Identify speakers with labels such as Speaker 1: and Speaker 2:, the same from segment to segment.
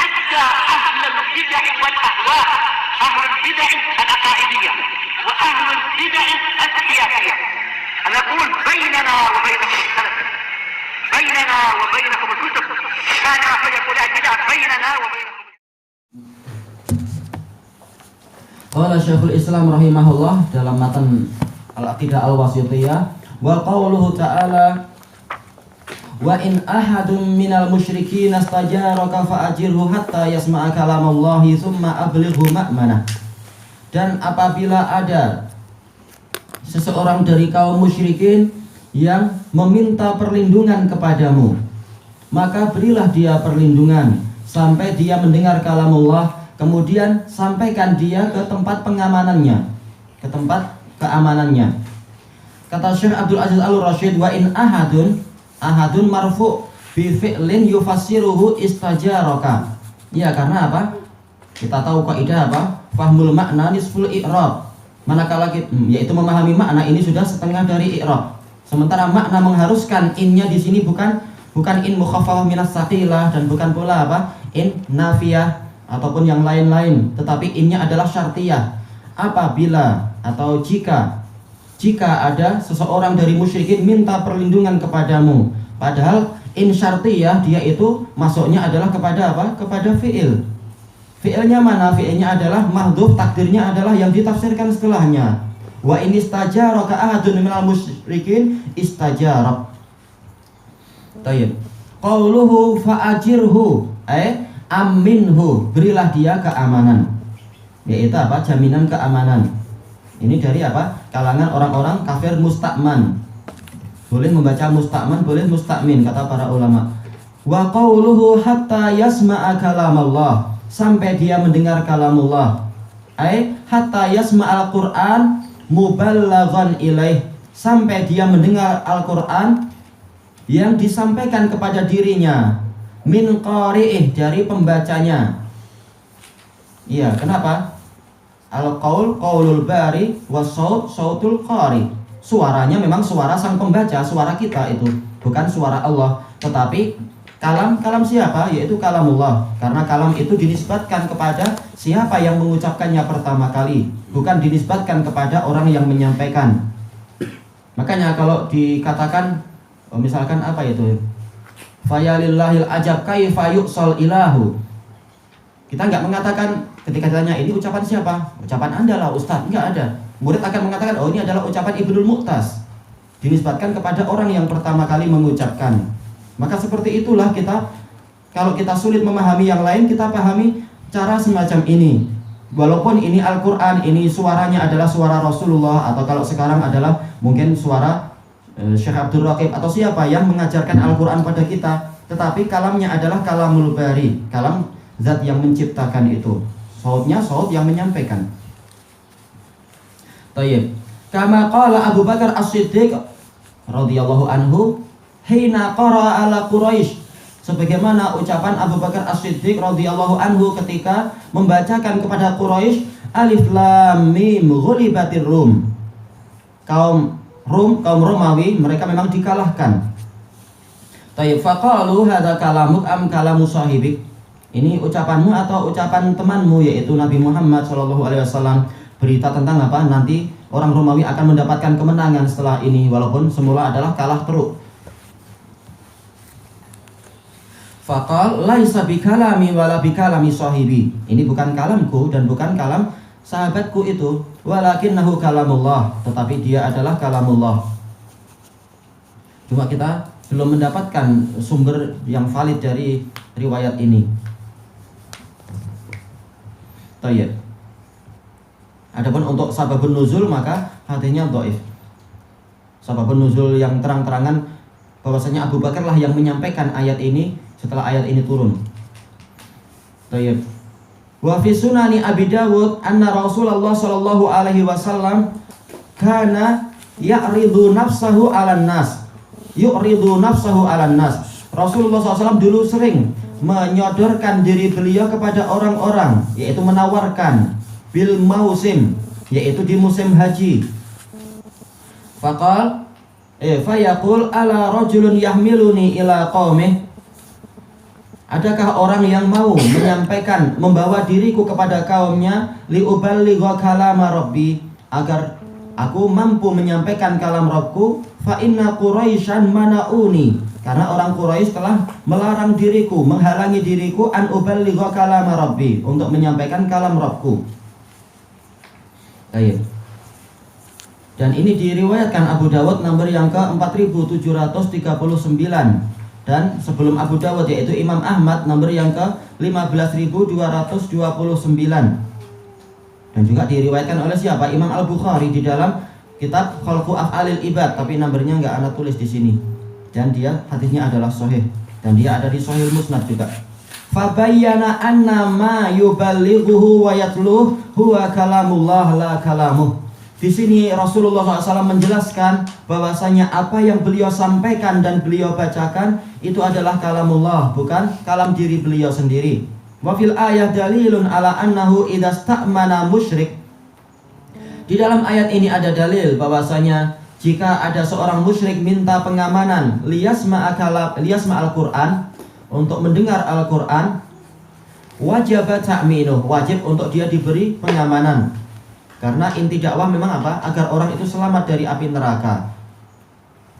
Speaker 1: حتى أهل البدع والأهواء، أهل البدع العقائدية وأهل البدع السياسية. أنا أقول بيننا وبينكم السلف، بيننا وبينكم الكتب، كان فيقول البدع بيننا وبينكم.
Speaker 2: Qala Syekhul Islam rahimahullah dalam matan Al-Aqidah Al-Wasithiyah, wa qauluhu ta'ala wa in ahadun minal musyrikin astajaraka fa'ajirhu hatta yasma'a kalamallahi thumma ablighu ma'manah. Dan apabila ada seseorang dari kaum musyrikin yang meminta perlindungan kepadamu, maka berilah dia perlindungan sampai dia mendengar kalamullah. Kemudian sampaikan dia ke tempat pengamanannya, ke tempat keamanannya. Kata Syekh Abdul Aziz Al-Rashid, wa in ahadun marfu bi fi'lin yufassiruhu istajaraka. Ya, karena apa? Kita tahu kaidah apa? Fahmul makna nisful i'rab. Manakala yaitu memahami makna ini sudah setengah dari i'rab. Sementara makna mengharuskan innya di sini bukan in mukhaffafah minas saqilah dan bukan pula apa? In nafiyah ataupun yang lain-lain, tetapi innya adalah syartiyah. Apabila atau jika ada seseorang dari musyrikin minta perlindungan kepadamu, padahal in syartiyah dia itu masuknya adalah kepada apa? Kepada fi'il. Fi'ilnya mana? Fi'ilnya adalah mahdhuf, takdirnya adalah yang ditafsirkan setelahnya. Wa in istajaraka ahadun minal musyrikin istajarak. Tayyib. Qauluhu fa'ajirhu aminhu, berilah dia keamanan, yaitu apa? Jaminan keamanan. Ini dari apa? Kalangan orang-orang kafir musta'man. Boleh membaca musta'man, boleh musta'min, kata para ulama. Wa qauluhu hatta yasma'a kalamallah, sampai dia mendengar kalamullah. Hatta yasma'al Qur'an mubalaghan ilaih, sampai dia mendengar Al-Qur'an yang disampaikan kepada dirinya, min qari'ih, dari pembacanya. Iya, kenapa? Al-qaul qaulul bari was-saut sautul qari. Suaranya memang suara sang pembaca, suara kita itu, bukan suara Allah. Tetapi kalam siapa? Yaitu kalamullah. Karena kalam itu dinisbatkan kepada siapa yang mengucapkannya pertama kali, bukan dinisbatkan kepada orang yang menyampaikan. Makanya kalau dikatakan misalkan apa itu? Fayalillahil ajab kaifa yu'sal ilahu. Kita enggak mengatakan ketika ditanya ini ucapan siapa? Ucapan Anda lah Ustaz. Enggak ada. Murid akan mengatakan oh ini adalah ucapan Ibnul Mu'taz. Dinisbatkan kepada orang yang pertama kali mengucapkan. Maka seperti itulah kita, kalau kita sulit memahami yang lain, kita pahami cara semacam ini. Walaupun ini Al-Quran, ini suaranya adalah suara Rasulullah, atau kalau sekarang adalah mungkin suara Syekh Abdul Raqib atau siapa yang mengajarkan Al-Quran pada kita, tetapi kalamnya adalah kalamul bari, kalam zat yang menciptakan itu. Sautnya saut yang menyampaikan. Tayyib. Kama qala Abu Bakar As-Siddiq radhiyallahu anhu hina qara ala Quraisy, sebagaimana ucapan Abu Bakar As-Siddiq radhiyallahu anhu ketika membacakan kepada Quraisy, alif lam mim ghulibatir rum. Kaum Romawi mereka memang dikalahkan. Tayyib, faqalu hadza kalamuk am kalamu sahibik. Ini ucapanmu atau ucapan temanmu, yaitu Nabi Muhammad SAW. Berita tentang apa? Nanti orang Romawi akan mendapatkan kemenangan setelah ini, walaupun semula adalah kalah teruk. Faqal laisa bikalami wala bikalami sahibi. Ini bukan kalamku dan bukan kalam sahabatku itu, walakinnahu kalamullah, tetapi dia adalah kalamullah. Cuma kita belum mendapatkan sumber yang valid dari riwayat ini. Tayyib. Adapun untuk sababun nuzul maka hadisnya dhaif. Sababun nuzul yang terang-terangan bahwasanya Abu Bakar lah yang menyampaikan ayat ini setelah ayat ini turun. Tayyib. Wa fi sunani Abi Dawud anna Rasulullah sallallahu alaihi wasallam kana ya'ridu nafsahu 'alan nas. Yu'ridu nafsahu 'alan nas. Rasulullah SAW dulu sering menyodorkan diri beliau kepada orang-orang, yaitu menawarkan bil mausim, yaitu di musim haji. Faqal fayaqul ala rajulun yahmiluni ila qaumih. Adakah orang yang mau menyampaikan, membawa diriku kepada kaumnya, liuballigha kalama rabbi, agar aku mampu menyampaikan kalam Rabbku, fa inna Quraisyan mana'uni, karena orang Quraisy telah melarang diriku, menghalangi diriku an uballigha kalama rabbi, untuk menyampaikan kalam Rabbku. Baik. Dan ini diriwayatkan Abu Dawud nomor yang ke-4739, dan sebelum Abu Dawud yaitu Imam Ahmad nomor yang ke-15.229, dan juga diriwayatkan oleh siapa? Imam Al-Bukhari di dalam kitab Khalqu Af'alil Ibad, tapi nomornya nggak ana tulis di sini, dan dia hadisnya adalah sahih, dan dia ada di Sahih Musnad juga. Fabayyana anna ma yuballighuhu wa yatluh huwa kalamullah la kalamuh. Di sini Rasulullah SAW menjelaskan bahwasanya apa yang beliau sampaikan dan beliau bacakan itu adalah kalamullah, bukan kalam diri beliau sendiri. Wa fil ayat dalilun ala annahu idza sta'mana musyrik. Di dalam ayat ini ada dalil bahwasanya jika ada seorang musyrik minta pengamanan liyasma al-Qur'an, untuk mendengar Al-Qur'an, wajib ta'minuh, wajib untuk dia diberi pengamanan. Karena inti dakwah memang apa? Agar orang itu selamat dari api neraka.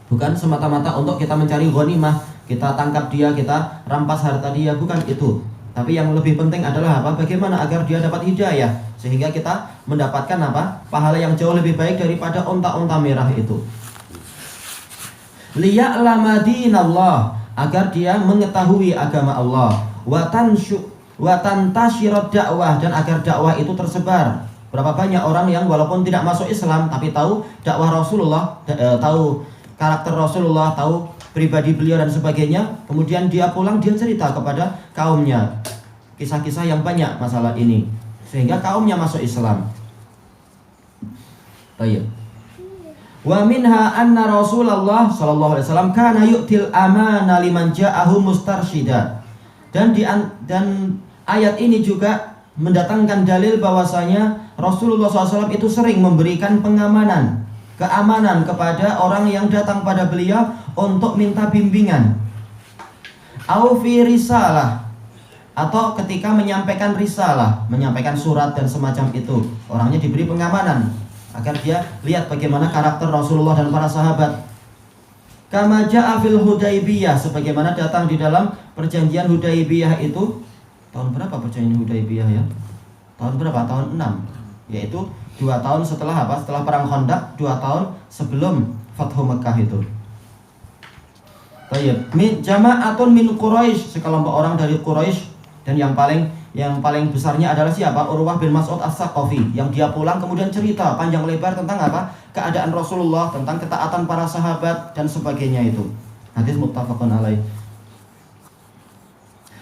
Speaker 2: Bukan semata-mata untuk kita mencari ghanimah, kita tangkap dia, kita rampas harta dia, bukan itu. Tapi yang lebih penting adalah apa? Bagaimana agar dia dapat hidayah, sehingga kita mendapatkan apa? Pahala yang jauh lebih baik daripada unta-unta merah itu. Liya'lama dinallah, agar dia mengetahui agama Allah. Wa tantashirad dakwah, dan agar dakwah itu tersebar. Berapa banyak orang yang walaupun tidak masuk Islam tapi tahu dakwah Rasulullah, tahu karakter Rasulullah, tahu pribadi beliau dan sebagainya, kemudian dia pulang, dia cerita kepada kaumnya kisah-kisah yang banyak masalah ini, sehingga kaumnya masuk Islam. Baik. Wa minha anna Rasulullah sallallahu alaihi wasallam kana yu'til amana liman ja'ahu mustarsyida. Dan ayat ini juga mendatangkan dalil bahwasanya Rasulullah SAW itu sering memberikan keamanan kepada orang yang datang pada beliau untuk minta bimbingan. Au fi risalah, atau ketika menyampaikan risalah, menyampaikan surat dan semacam itu, orangnya diberi pengamanan agar dia lihat bagaimana karakter Rasulullah dan para sahabat. Kama ja'a fil Hudaybiyah, sebagaimana datang di dalam perjanjian Hudaybiyah itu. Tahun berapa perjanjian Hudaybiyah ya? Tahun berapa? Tahun 6. Yaitu 2 tahun setelah apa? Setelah perang Khandaq, 2 tahun sebelum Fathu Mekah itu. Tayyib. Jama'atun min Quraisy, sekelompok orang dari Quraisy, dan yang paling besarnya adalah siapa? Urwah bin Mas'ud As-Saqafi, yang dia pulang kemudian cerita panjang lebar tentang apa? Keadaan Rasulullah, tentang ketaatan para sahabat dan sebagainya itu. Hadis muttafaqun alaih.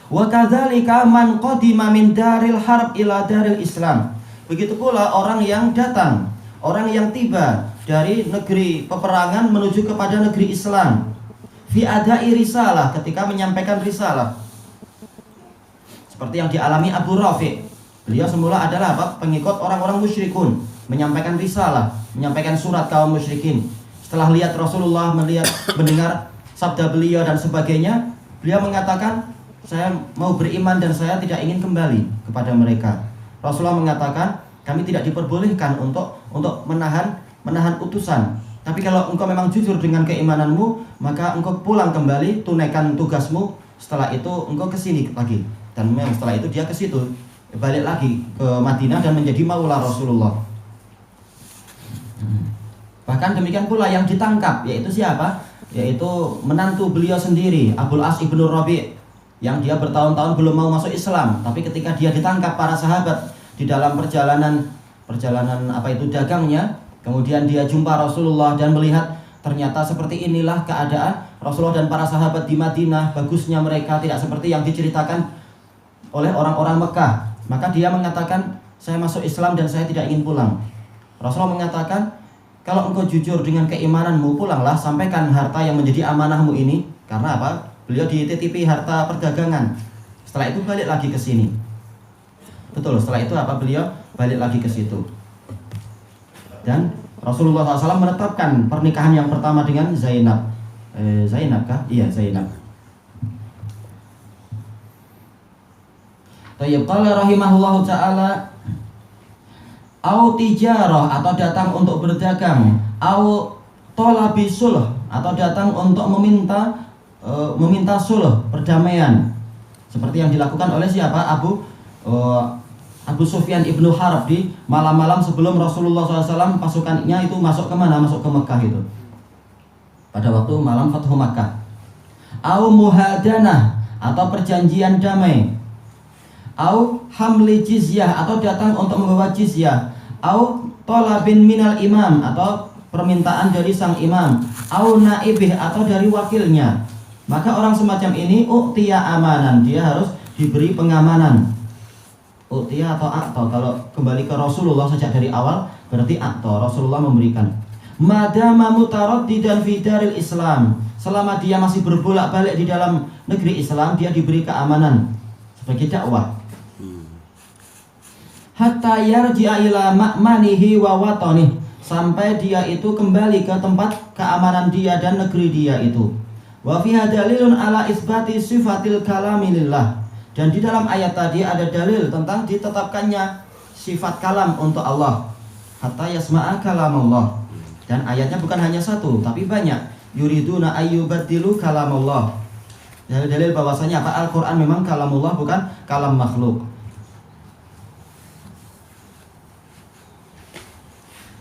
Speaker 2: Wa kadzalika man qadima min daril harb ila daril Islam. Begitu pula orang yang datang, orang yang tiba dari negeri peperangan menuju kepada negeri Islam. Fi adai risalah, ketika menyampaikan risalah. Seperti yang dialami Abu Rafi'. Beliau semula adalah apa? Pengikut orang-orang musyrikun, menyampaikan risalah, menyampaikan surat kaum musyrikin. Setelah lihat Rasulullah, mendengar sabda beliau dan sebagainya, beliau mengatakan, saya mau beriman dan saya tidak ingin kembali kepada mereka. Rasulullah mengatakan, kami tidak diperbolehkan untuk menahan utusan. Tapi kalau engkau memang jujur dengan keimananmu, maka engkau pulang kembali, tunaikan tugasmu. Setelah itu engkau ke sini lagi. Dan memang setelah itu dia ke situ, balik lagi ke Madinah dan menjadi maula Rasulullah. Bahkan demikian pula yang ditangkap, yaitu siapa? Yaitu menantu beliau sendiri, Abul As ibnu Rabi', yang dia bertahun-tahun belum mau masuk Islam. Tapi ketika dia ditangkap para sahabat di dalam perjalanan dagangnya, kemudian dia jumpa Rasulullah dan melihat ternyata seperti inilah keadaan Rasulullah dan para sahabat di Madinah. Bagusnya mereka tidak seperti yang diceritakan oleh orang-orang Mekah. Maka dia mengatakan, saya masuk Islam dan saya tidak ingin pulang. Rasulullah mengatakan, kalau engkau jujur dengan keimananmu, pulanglah, sampaikan harta yang menjadi amanahmu ini. Karena apa? Beliau dititipi harta perdagangan. Setelah itu balik lagi ke sini. Betul, setelah itu apa? Beliau balik lagi ke situ. Dan Rasulullah SAW menetapkan pernikahan yang pertama dengan Zainab. Zainab kah? Iya, Zainab. Tayyib qala rahimahullahu taala au tijarah atau datang untuk berdagang, au talabi sulh atau datang untuk meminta sulh, perdamaian. Seperti yang dilakukan oleh siapa? Abu Sufyan ibnu Harb di malam-malam sebelum Rasulullah SAW pasukannya itu masuk ke mana? Masuk ke Mekah itu. Pada waktu malam Fathu Makkah. Au muhadanah atau perjanjian damai. Au hamli jizyah atau datang untuk membawa jizyah. Au tolabin minal imam atau permintaan dari sang imam. Au naibih atau dari wakilnya. Maka orang semacam ini u'tiya amanan, dia harus diberi pengamanan. U'tiya atau akto, kalau kembali ke Rasulullah sejak dari awal berarti akto, Rasulullah memberikan. Madama mutaraddidan fi daril Islam, selama dia masih berbolak-balik di dalam negeri Islam, dia diberi keamanan sebagai dakwah. Hatta yarji'a ila ma'manihi wa watanih, sampai dia itu kembali ke tempat keamanan dia dan negeri dia itu. Wa fiha dalilun ala isbati sifatil kalami lillah, dan di dalam ayat tadi ada dalil tentang ditetapkannya sifat kalam untuk Allah. Hatta yasma'a kalam Allah, dan ayatnya bukan hanya satu tapi banyak. Yuriduna ayyubaddilu kalam Allah, dalil bahwasanya apa? Al-Quran memang kalamullah, bukan kalam makhluk.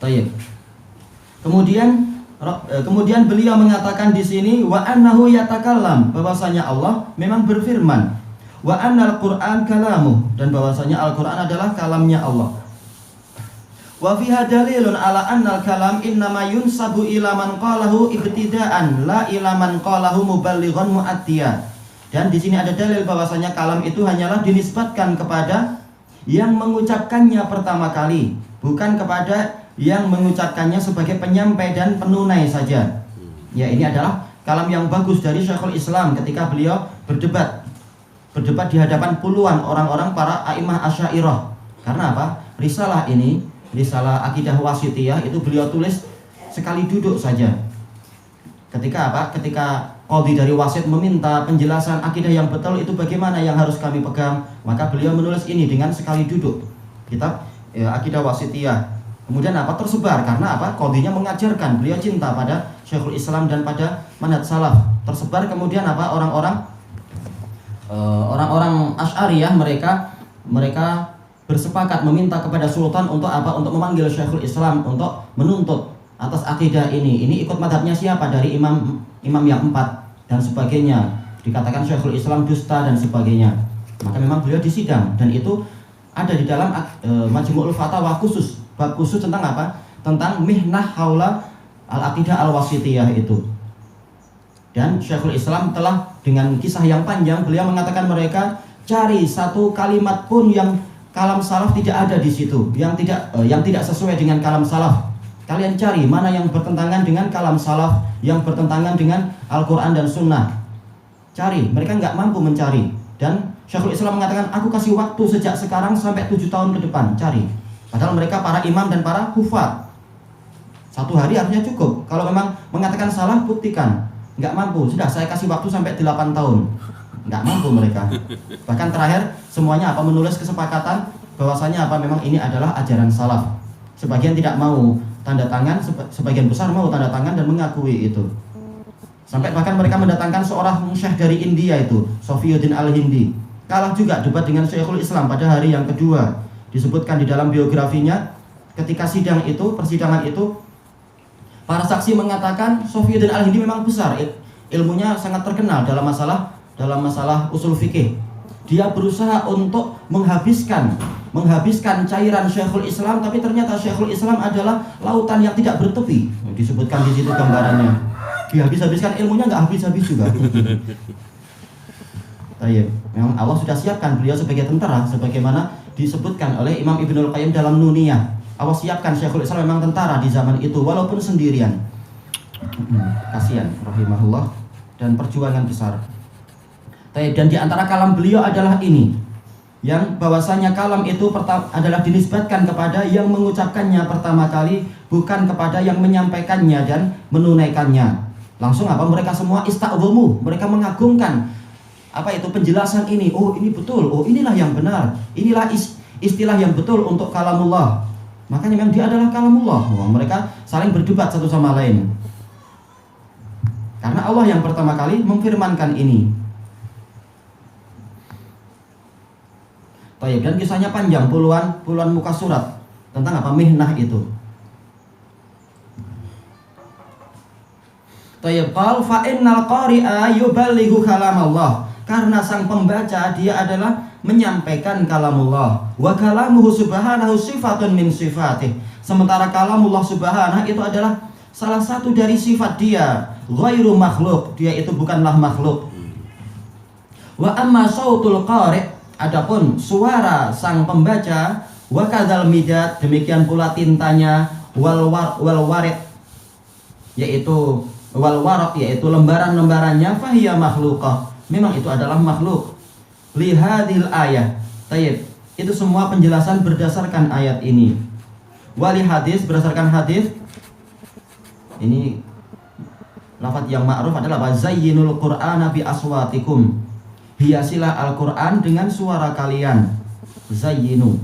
Speaker 2: Tayyib. Kemudian beliau mengatakan di sini wa annahu yatakallam, bahwasanya Allah memang berfirman, wa annal Qur'an kalamuh, dan bahwasanya Al-Qur'an adalah kalamnya Allah. Wa fiha dalilun ala annal kalam innama yunsabu ila man qalahu ibtidaan la ila man qalahu muballighan mu'attiya. Dan di sini ada dalil bahwasanya kalam itu hanyalah dinisbatkan kepada yang mengucapkannya pertama kali, bukan kepada yang mengucapkannya sebagai penyampai dan penunai saja. Ya, ini adalah kalam yang bagus dari Syekhul Islam ketika beliau berdebat di hadapan puluhan orang-orang para a'imah Asy'ariyah. Karena apa? Risalah ini, risalah akidah wasitiyah itu beliau tulis sekali duduk saja. Ketika apa? Ketika qadhi dari wasit meminta penjelasan akidah yang betul itu bagaimana yang harus kami pegang, maka beliau menulis ini dengan sekali duduk. Kitab akidah wasitiyah. Kemudian apa? Tersebar karena apa? Qadhinya mengajarkan, beliau cinta pada Syekhul Islam dan pada manhaj salaf. Tersebar kemudian apa? Orang-orang Asy'ariyah mereka bersepakat meminta kepada sultan untuk apa? Untuk memanggil Syekhul Islam untuk menuntut atas akidah ini. Ini ikut madhabnya siapa? Dari imam yang 4 dan sebagainya. Dikatakan Syekhul Islam dusta dan sebagainya. Maka memang beliau disidang, dan itu ada di dalam Majmu'ul Fatawa khusus. Bab khusus tentang apa? Tentang mihnah haula al-aqidah al-wasitiyah itu. Dan Syekhul Islam telah dengan kisah yang panjang beliau mengatakan mereka cari satu kalimat pun yang kalam salaf tidak ada di situ, yang tidak sesuai dengan kalam salaf. Kalian cari mana yang bertentangan dengan kalam salaf, yang bertentangan dengan Al-Quran dan Sunnah. Cari, mereka nggak mampu mencari. Dan Syekhul Islam mengatakan, aku kasih waktu sejak sekarang sampai 7 tahun ke depan, cari. Padahal mereka para imam dan para hufaz. 1 hari artinya cukup. Kalau memang mengatakan salah, buktikan. Nggak mampu, sudah saya kasih waktu sampai 8 tahun. Nggak mampu mereka. Bahkan terakhir semuanya menulis kesepakatan bahwasanya memang ini adalah ajaran salaf. Sebagian tidak mau tanda tangan, sebagian besar mau tanda tangan dan mengakui itu. Sampai bahkan mereka mendatangkan seorang syekh dari India itu, Sofiyuddin Al-Hindi. Kalah juga debat dengan Syekhul Islam pada hari yang kedua. Disebutkan di dalam biografinya, ketika persidangan itu, para saksi mengatakan Sofiyuddin Al-Hindi memang besar, ilmunya sangat terkenal dalam masalah usul fikih. Dia berusaha untuk menghabiskan cairan Syekhul Islam, tapi ternyata Syekhul Islam adalah lautan yang tidak bertepi. Disebutkan di situ gambarannya. Dia habis-habiskan ilmunya, nggak habis-habis juga. Memang Allah sudah siapkan beliau sebagai tentara, sebagaimana disebutkan oleh Imam Ibnul Qayyim dalam Nuniyah. Allah siapkan Syekhul Islam memang tentara di zaman itu, walaupun sendirian. Kasihan, rahimahullah, dan perjuangan besar. Dan di antara kalam beliau adalah ini, yang bahwasanya kalam itu adalah dinisbatkan kepada yang mengucapkannya pertama kali, bukan kepada yang menyampaikannya dan menunaikannya. Langsung mereka semua ista'dhamu, mereka mengagungkan apa itu penjelasan ini. Oh, ini betul. Oh, inilah yang benar. Inilah istilah yang betul untuk kalamullah. Makanya memang dia adalah kalamullah. Oh, mereka saling berdebat satu sama lain. Karena Allah yang pertama kali memfirmankan ini. Baik, dan kisahnya panjang, puluhan muka surat tentang apa mihnah itu. Tayyib, qal fa innal qari'a yuballighu kalam Allah. Karena sang pembaca dia adalah menyampaikan kalamullah. Wa kalamuhu subhanahu sifatun min sifatih. Sementara kalamullah subhanahu itu adalah salah satu dari sifat dia. Ghairu makhluk, dia itu bukanlah makhluk. Wa amma sautul qari', adapun suara sang pembaca, wa kadzal midad, demikian pula tintanya, wal warid, yaitu wal waraq, yaitu lembaran-lembarannya, fahiya makhluqah, memang itu adalah makhluk. Li hadhil ayah. Tayyib, itu semua penjelasan berdasarkan ayat ini. Wali hadis, berdasarkan hadis ini lafaz yang ma'ruf adalah zayyinul qur'ana bi aswatikum. Hiasilah Al-Qur'an dengan suara kalian. Zayyinu.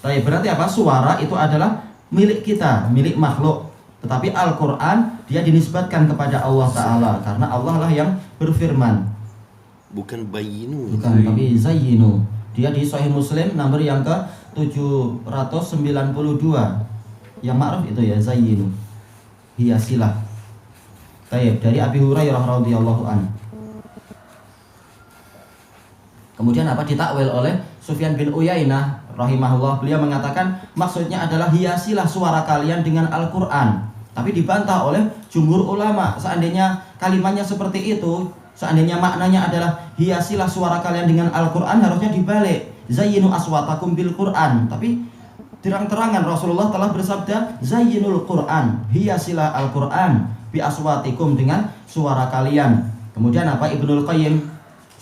Speaker 2: Tapi berarti apa? Suara itu adalah milik kita, milik makhluk. Tetapi Al-Qur'an dia dinisbatkan kepada Allah Ta'ala karena Allah lah yang berfirman.
Speaker 3: Bukan bayinu.
Speaker 2: Bukan, tapi zayyinu. Dia di Sahih Muslim nomor yang ke 792. Yang ma'ruf itu ya, zayyinu. Hiasilah. Baik, dari Abi Hurairah radhiyallahu an. Kemudian apa ditakwil oleh Sufyan bin Uyainah rahimahullah. Beliau mengatakan maksudnya adalah hiasilah suara kalian dengan Al-Qur'an. Tapi dibantah oleh jumhur ulama. Seandainya kalimatnya seperti itu, seandainya maknanya adalah hiasilah suara kalian dengan Al-Qur'an, harusnya dibalik. Zayyinu aswatakum bil Qur'an. Tapi terang-terangan Rasulullah telah bersabda zayyinul Qur'an, hiasilah Al-Qur'an bi aswatikum, dengan suara kalian. Kemudian apa Ibnul Qayyim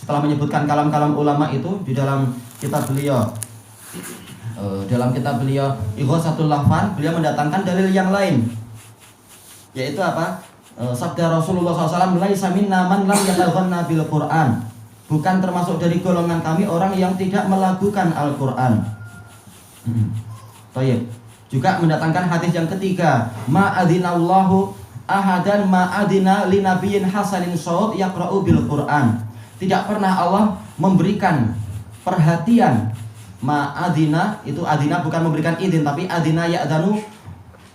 Speaker 2: setelah menyebutkan kalam-kalam ulama itu di dalam kitab beliau Ighatsatul Lahfan, beliau mendatangkan dalil yang lain, yaitu apa? Sabda Rasulullah SAW, laisa minna man lam yataghanna bil Qur'an. Bukan termasuk dari golongan kami orang yang tidak melakukan Al-Qur'an. Baik. Juga mendatangkan hadis yang ketiga, ma'adzinallahu ahadan ma'adina li nabiyyin hasanin shaut yaqra'u bil Qur'an. Tidak pernah Allah memberikan perhatian. Ma'adina, itu adina bukan memberikan izin, tapi adina ya'danu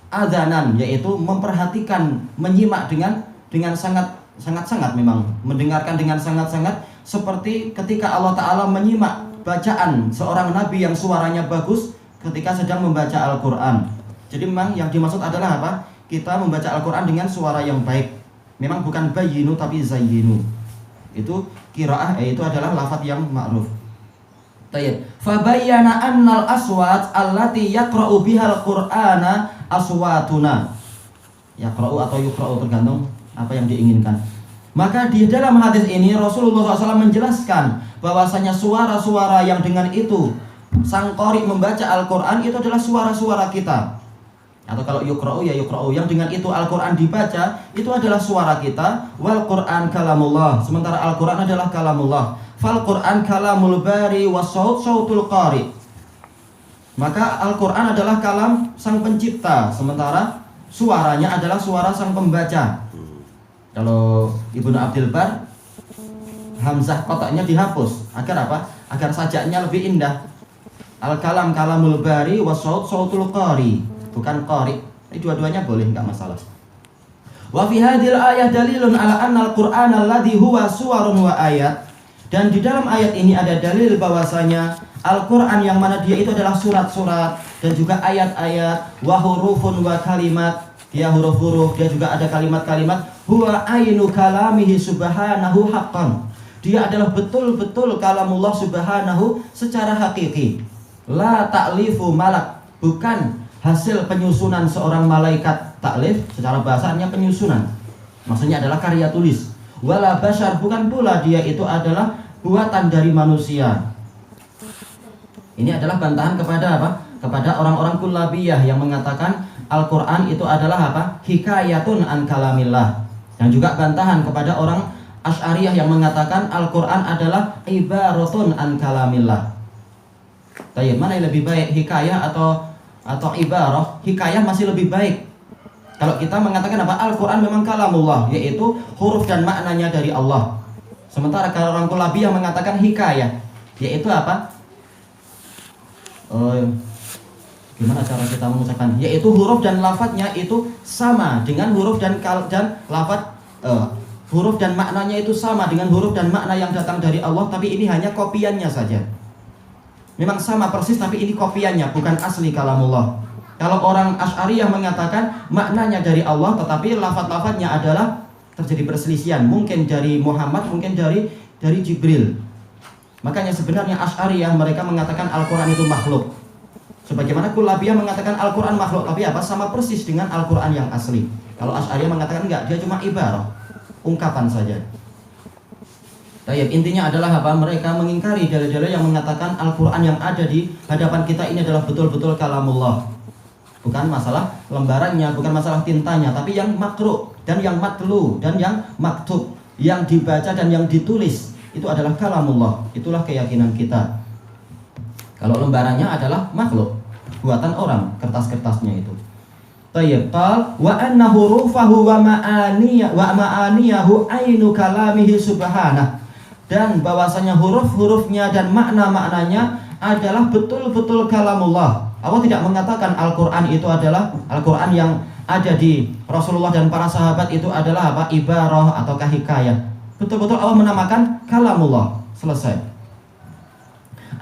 Speaker 2: adanan, yaitu memperhatikan, menyimak dengan sangat memang, mendengarkan dengan sangat seperti ketika Allah Ta'ala menyimak bacaan seorang nabi yang suaranya bagus ketika sedang membaca Al-Qur'an. Jadi memang yang dimaksud adalah apa? Kita membaca Al-Qur'an dengan suara yang baik. Memang bukan bayyinu tapi zayyinu. Itu qiraah, itu adalah lafaz yang ma'ruf. Tayyib. Fa bayyana annal aswat allati yaqra'u bihal Qur'ana aswatuna. Yaqra'u atau yuqra'u tergantung apa yang diinginkan. Maka di dalam hadis ini Rasulullah SAW menjelaskan bahwasanya suara-suara yang dengan itu sang qari membaca Al-Qur'an itu adalah suara-suara kita. Atau kalau yuqra'u ya yuqra'u, yang dengan itu Al-Qur'an dibaca itu adalah suara kita. Wal Qur'an kalamullah, sementara Al-Qur'an adalah kalamullah. Fal Qur'an kalamul bari was sautul qari. Maka Al-Qur'an adalah kalam sang pencipta, sementara suaranya adalah suara sang pembaca. Kalau Ibnu Abdul Bar, hamzah kotaknya dihapus agar apa? Agar sajaknya lebih indah. Al-kalam kalamul bari was sautul qari, bukan qari. Ini dua-duanya boleh, enggak masalah. Wa fi hadhil ayah dalilun ala anna al-Qur'an alladhi huwa suwarun wa ayat. Dan di dalam ayat ini ada dalil bahwasanya Al-Qur'an yang mana dia itu adalah surat-surat dan juga ayat-ayat, wa hurufun wa kalimat. Dia huruf-huruf, dia juga ada kalimat-kalimat. Huwa ainu kalamihi subhanahu haqqan. Dia adalah betul-betul kalamullah subhanahu secara hakiki. La ta'lifu malak, bukan hasil penyusunan seorang malaikat. Ta'lif secara bahasanya penyusunan, maksudnya adalah karya tulis. Wala bashar, bukan pula dia itu adalah buatan dari manusia. Ini adalah bantahan kepada apa? Kepada orang-orang kullabiyah yang mengatakan Al-Qur'an itu adalah apa? Hikayatun an kalamillah. Dan juga bantahan kepada orang Asy'ariyah yang mengatakan Al-Qur'an adalah ibaratun an kalamillah. Tayyib, mana yang lebih baik, hikayah atau ibarah? Hikayah masih lebih baik. Kalau kita mengatakan apa? Al-Qur'an memang kalamullah, yaitu huruf dan maknanya dari Allah. Sementara kalau orang Kullabiyah mengatakan hikayah, yaitu apa? Gimana cara kita mengucapkan? Yaitu huruf dan lafadznya itu sama dengan huruf dan lafadz, huruf dan maknanya itu sama dengan huruf dan makna yang datang dari Allah, tapi ini hanya kopiannya saja. Memang sama persis, tapi ini kopiannya, bukan asli kalamullah. Kalau orang Asy'ariyah mengatakan maknanya dari Allah, tetapi lafadz-lafadznya adalah terjadi perselisihan, mungkin dari Muhammad, mungkin dari Jibril. Makanya sebenarnya Asy'ariyah mereka mengatakan Al-Qur'an itu makhluk. Sebagaimana Kullabiyah mengatakan Al-Qur'an makhluk, tapi apa? Sama persis dengan Al-Qur'an yang asli. Kalau Asy'ariyah mengatakan enggak, dia cuma ibarah, ungkapan saja. Intinya adalah apa? Mereka mengingkari dalil-dalil yang mengatakan Al-Qur'an yang ada di hadapan kita ini adalah betul-betul kalamullah. Bukan masalah lembarannya, bukan masalah tintanya, tapi yang makru dan yang matlu dan yang maktub, yang dibaca dan yang ditulis itu adalah kalamullah. Itulah keyakinan kita. Kalau lembarannya adalah makhluk, buatan orang, kertas-kertasnya itu. Tayyib, wa anna hurufahu wa ma'aniyahu ainu kalamihi subhanah. Dan bahwasanya huruf-hurufnya dan makna-maknanya adalah betul-betul kalamullah. Allah tidak mengatakan Al-Qur'an itu adalah Al-Qur'an yang ada di Rasulullah dan para sahabat itu adalah apa? Ibarah ataukah hikayah. Betul-betul Allah menamakan kalamullah. Selesai.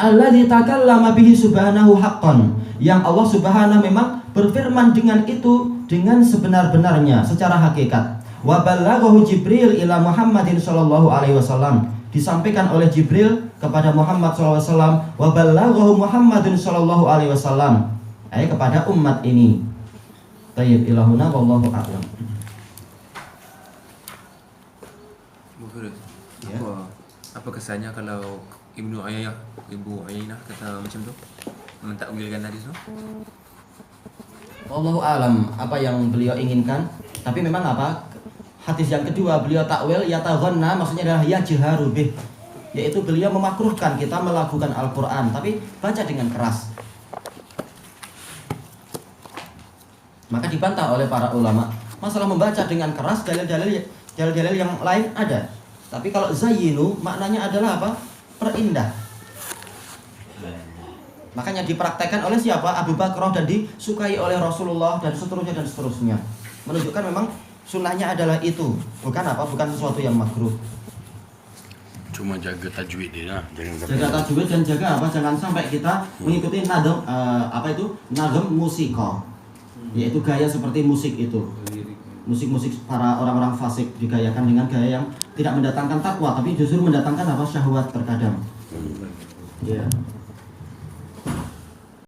Speaker 2: Alladzi takallama bihi subhanahu haqqan, yang Allah subhanahu memang berfirman dengan itu dengan sebenar-benarnya secara hakikat. Wa ballaghahu Jibril ila Muhammadin sallallahu alaihi wasallam, disampaikan oleh Jibril kepada Muhammad sallallahu alaihi wasallam. Wa ballaghahu Muhammadin sallallahu alaihi wasallam, kepada umat ini. Tayyib, ilahuna wallahu a'lam.
Speaker 4: Ya. Apa kesannya kalau Ibu Uyainah kata macam tu, mentakwilkan hadis tu?
Speaker 2: Wallahu a'lam apa yang beliau inginkan. Tapi memang apa? Hadis yang kedua beliau takwil yataghanna, maksudnya adalah yajharu bih, yaitu beliau memakruhkan kita melakukan Al-Qur'an tapi baca dengan keras. Maka dibantah oleh para ulama. Masalah membaca dengan keras, dalil-dalil yang lain ada. Tapi kalau zayyinu maknanya adalah apa? Perindah. Makanya dipraktekkan oleh siapa? Abu Bakrah, dan disukai oleh Rasulullah dan seterusnya. Menunjukkan memang sunnahnya adalah itu, bukan apa? Bukan sesuatu yang makruh.
Speaker 3: Cuma jaga tajwid dia lah, jangan
Speaker 2: Jaga tajwid dan jaga apa? Jangan sampai kita mengikuti nadam nadam musika, yaitu gaya seperti musik itu. Musik-musik para orang-orang fasik digayakan dengan gaya yang tidak mendatangkan takwa, tapi justru mendatangkan apa? Syahwat terkadang. Ya.